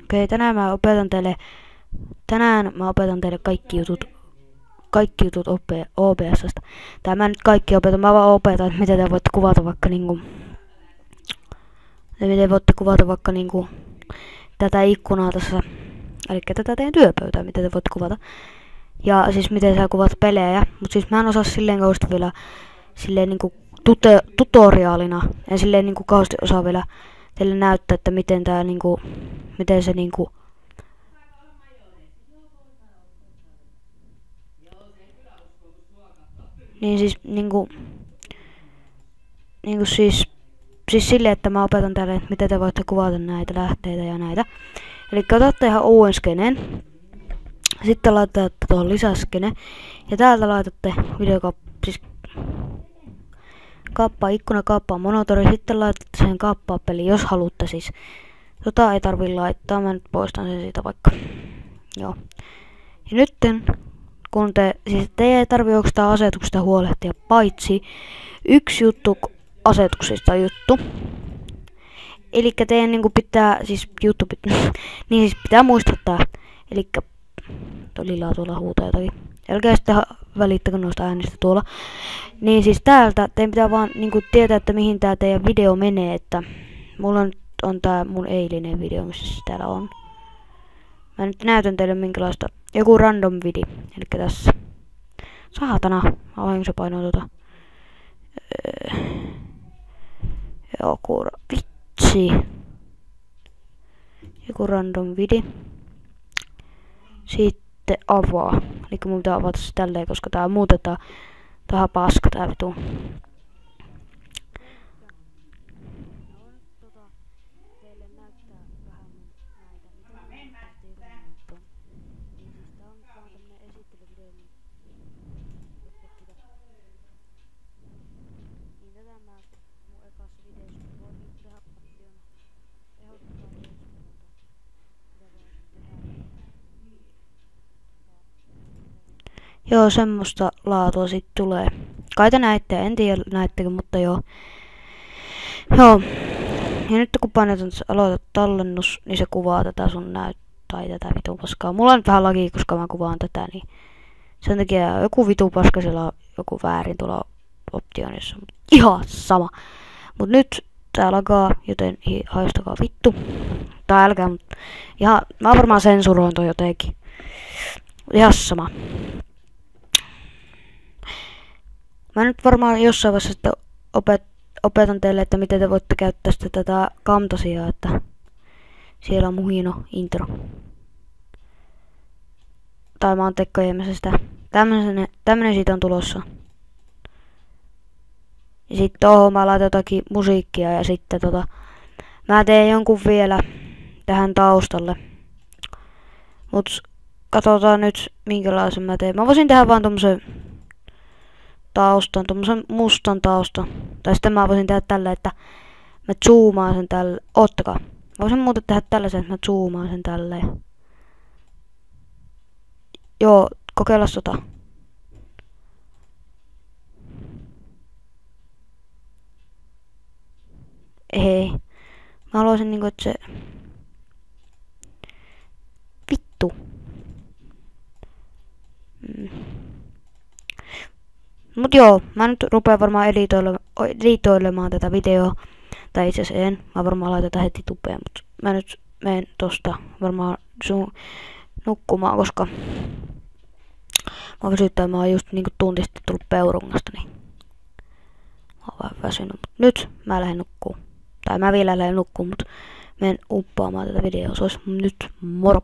Okei, tänään mä opetan teille kaikki jutut OBS:sta. Tai mä nyt kaikki opetan, mä vaan opetan, että miten te voitte kuvata vaikka tätä ikkunaa tässä, eli tätä teidän työpöytää, miten te voitte kuvata. Ja siis miten sä kuvat pelejä, mutta siis mä en osaa silleen kauheasti vielä silleen niinku tutoriaalina, en silleen niinku kauheasti osaa vielä teille näyttää, että miten tää niinku, miten se niinku niin siis siis silleen, että mä opetan teille, että miten te voitte kuvata näitä lähteitä ja näitä. Eli otatte ihan uuden skeneen. Sitten laitatte tuohon lisäskene. Ja täältä laitatte siis ikkuna monitori. Sitten laitatte sen kaappaa peli, jos haluatte siis. Ei tarvii laittaa, mä nyt poistan sen siitä vaikka. Joo. Ja nytten, kun te ei tarvii oikeastaan asetuksista huolehtia, paitsi yksi juttu asetuksista juttu. Elikkä teidän niinku pitää, niin siis pitää muistaa tää. Elikkä Lilla tuolla huutaa jotakin. Älkää sitten välittäkö noista äänistä tuolla. Niin siis täältä teidän pitää vaan niinku tietää, että mihin tää teidän video menee, että mulla nyt on tää mun eilinen video, missä täällä on. Mä nyt näytän teille minkälaista, joku random video, elikkä tässä. Saatana, se painoi joku vitsi. Joku random video. Sitten avaa. Eli mun pitää avata se tälleen, koska tää muutetaan. Tää on paska tää vitu. Joo, semmoista laatua sit tulee. Kai te näette, en tiedä näettekö, mutta joo. Joo. Ja nyt kun painetaan aloita tallennus, niin se kuvaa tätä sun tai tätä vitu paskaa. Mulla on nyt vähän lagi, koska mä kuvaan tätä, niin sen takia joku vitu paska, siellä on joku väärin tuolla optionissa. Ihan sama. Mut nyt tää lagaa, joten haistakaa vittu. Tai älkää, mut ihan, mä varmaan sensuroin toi jotenkin. Ihan sama. Mä nyt varmaan jossain vaiheessa sitten opetan teille, että miten te voitte käyttää sitten tätä Camtasiaa, että siellä on mun hieno intro. Tai mä oon tekojemässä sitä. Tämmönen siitä on tulossa. Ja sitten tohon mä laitan jotakin musiikkia ja sitten mä teen jonkun vielä tähän taustalle. Mut katsotaan nyt minkälaisen mä teen. Mä voisin tehdä vaan tommosen taustan, tommosen mustan taustan. Tai sitten mä voisin tehdä tällä, että mä zoomaan sen tälle. Ottakaa. Mä voisin muuten tehdä tällaisen, että mä zoomaan sen tälleen. Joo, kokeilla sota. Ei. Mä haluaisin niinku, että se vittu. Mut joo, mä nyt rupean varmaan editoilemaan tätä videoa. Tai itse asiassa en. Mä varmaan laitetaan heti tupeen, mut mä nyt menen tosta varmaan nukkumaan, koska mä väsyttää, mä oon just niinku tunti sitten tullut peurungasta, niin mä oon vähän väsynyt. Mut nyt mä lähden nukkuun. Tai mä vielä lähden nukkuun, mut menen uppaamaan tätä videoa. Se olisi nyt moro!